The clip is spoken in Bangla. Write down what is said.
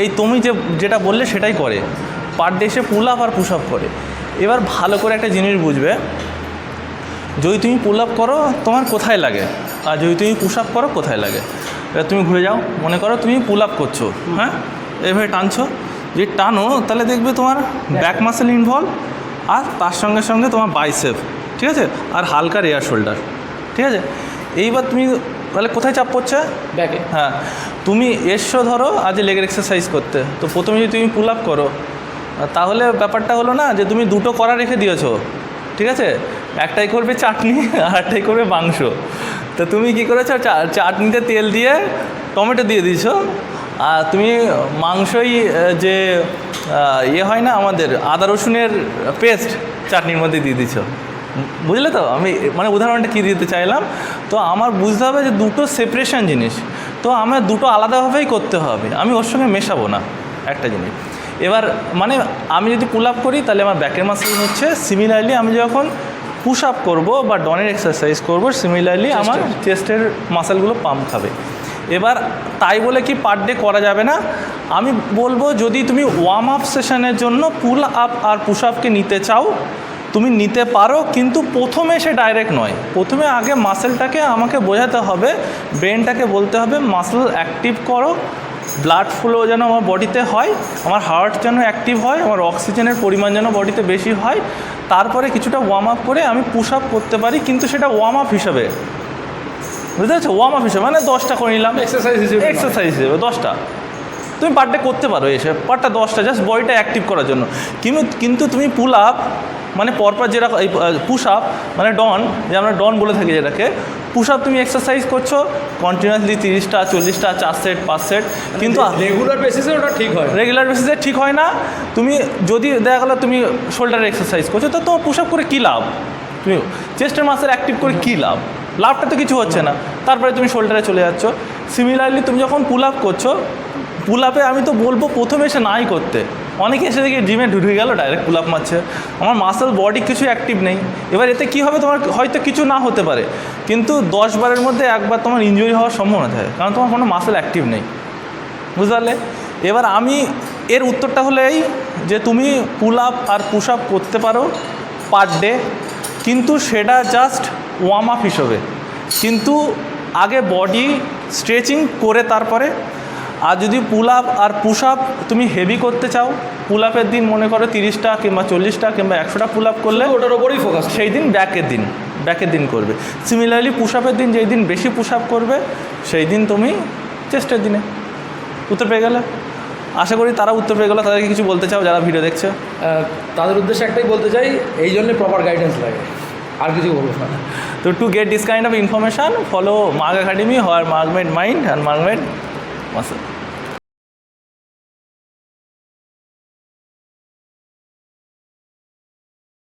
এই তুমি যেটা বললে সেটাই করে, পার ডে সে পুল আপ আর পুশ আপ করে। এবার ভালো করে একটা জিনিস বুঝবে, যদি তুমি পুল আপ করো তোমার কোথায় লাগে, আর যদি তুমি পুশ আপ করো কোথায় লাগে। এবার তুমি ঘুরে যাও, মনে করো তুমি পুল আপ করছো, হ্যাঁ, এভাবে টানছো, যদি টানো তাহলে দেখবে তোমার ব্যাক মাসেল ইনভলভ, আর তার সঙ্গে সঙ্গে তোমার বাইসেপ, ঠিক আছে, আর হালকা রেয়ার শোল্ডার, ঠিক আছে। এইবার তুমি তাহলে কোথায় চাপ পড়ছে? ব্যাকে। হ্যাঁ, তুমি এসছো ধরো আজ লেগের এক্সারসাইজ করতে, তো প্রথমে যদি তুমি পুল আপ করো তাহলে ব্যাপারটা হলো না যে তুমি দুটো করা রেখে দিয়েছো, ঠিক আছে, একটাই করবে চাটনি আর একটাই করবে মাংস। তো তুমি কী করেছো, চাটনিতে তেল দিয়ে টমেটো দিয়ে দিয়েছো, আর তুমি মাংসই যে হয় না আমাদের আদা রসুনের পেস্ট চাটনির মধ্যে দিয়ে দিছো, বুঝলে তো আমি মানে উদাহরণটা কী দিতে চাইলাম। তো আমার বুঝতে হবে যে দুটো সেপারেশন জিনিস, তো আমার দুটো আলাদাভাবেই করতে হবে, আমি ওর সঙ্গে মেশাবো না একটা জিনিস। এবার মানে আমি যদি পুল আপ করি তাহলে আমার ব্যাকের মাসেল হচ্ছে, সিমিলারলি আমি যখন পুশ আপ করবো বা ডনের এক্সারসাইজ করবো, সিমিলারলি আমার চেস্টের মাসেলগুলো পাম্প খাবে। এবার তাই বলে কি পার ডে করা যাবে না, আমি বলবো যদি তুমি ওয়ার্ম আপ সেশনের জন্য পুল আপ আর পুশ আপকে নিতে চাও তুমি নিতে পারো, কিন্তু প্রথমে সে ডাইরেক্ট নয়, প্রথমে আগে মাসেলটাকে আমাকে বোঝাতে হবে, ব্রেনটাকে বলতে হবে মাসেল অ্যাক্টিভ করো, ব্লাড ফ্লো যেন আমার বডিতে হয়, আমার হার্ট যেন অ্যাক্টিভ হয়, আমার অক্সিজেনের পরিমাণ যেন বডিতে বেশি হয়, তারপরে কিছুটা ওয়ার্ম আপ করে আমি পুশ আপ করতে পারি, কিন্তু সেটা ওয়ার্ম আপ হিসাবে, বুঝতে পারছো, ওয়ার্ম আপ হিসাবে মানে 10টা করে নিলাম এক্সারসাইজ হিসেবে 10টা তুমি পার ডে করতে পারো, এসে পারটা 10টা জাস্ট বডিটা অ্যাক্টিভ করার জন্য। কিন্তু তুমি পুল আপ মানে পরপর যেরকম এই পুশ আপ মানে ডন, যে আমরা ডন বলে থাকি যেটাকে, পুশ আপ তুমি এক্সারসাইজ করছো কন্টিনিউয়াসলি 30টা 40টা 4 সেট 5 সেট, কিন্তু রেগুলার বেসিসে ওটা ঠিক হয়, রেগুলার বেসিসে ঠিক হয় না। তুমি যদি দেখা গেলো তুমি শোল্ডারের এক্সারসাইজ করছো, তো তোমার পুশ আপ করে কী লাভ, তুমি চেস্টের মাসেল অ্যাক্টিভ করে কী লাভ, লাভটা তো কিছু হচ্ছে না, তারপরে তুমি শোল্ডারে চলে যাচ্ছ। সিমিলারলি তুমি যখন পুল আপ করছো, পুল আপে আমি তো বলবো প্রথমে এসে নাই করতে, অনেকে এসে দেখি জিমে ঢুকে গেল ডাইরেক্ট পুল আপ মারছে, আমার মাসেল বডি কিছু অ্যাক্টিভ নেই। এবার এতে কী হবে, তোমার হয়তো কিছু না হতে পারে, কিন্তু 10 বারের মধ্যে একবার তোমার ইনজুরি হওয়ার সম্ভাবনা থাকে, কারণ তোমার কোনো মাসেল অ্যাক্টিভ নেই, বুঝতে পারলে। এবার আমি এর উত্তরটা হলো এই যে তুমি পুল আপ আর পুশ আপ করতে পারো পার ডে, কিন্তু সেটা জাস্ট ওয়ার্ম আপ হিসেবে, কিন্তু আগে বডি স্ট্রেচিং করে তারপরে। আর যদি পুল আপ আর পুশ আপ তুমি হেভি করতে চাও, পুল আপের দিন মনে করো 30টা কিংবা 40টা কিংবা 100টা পুল আপ করলে ওটার ওপরেই ফোকাস, সেই দিন ব্যাকের দিন করবে। সিমিলারলি পুশ আপের দিন যেই দিন বেশি পুশ আপ করবে সেই দিন তুমি চেস্টের দিনে। উত্তর পেয়ে গেলে, আশা করি তারা উত্তর পেয়ে গেলো। তাদেরকে কিছু বলতে চাও যারা ভিডিও দেখছে? তাদের উদ্দেশ্যে একটাই বলতে চাই, এই জন্যে প্রপার গাইডেন্স লাগে, আর কিছু বলবো না। তো to get this kind of information follow Marg academy, where Marg made mind and Marg made muscle.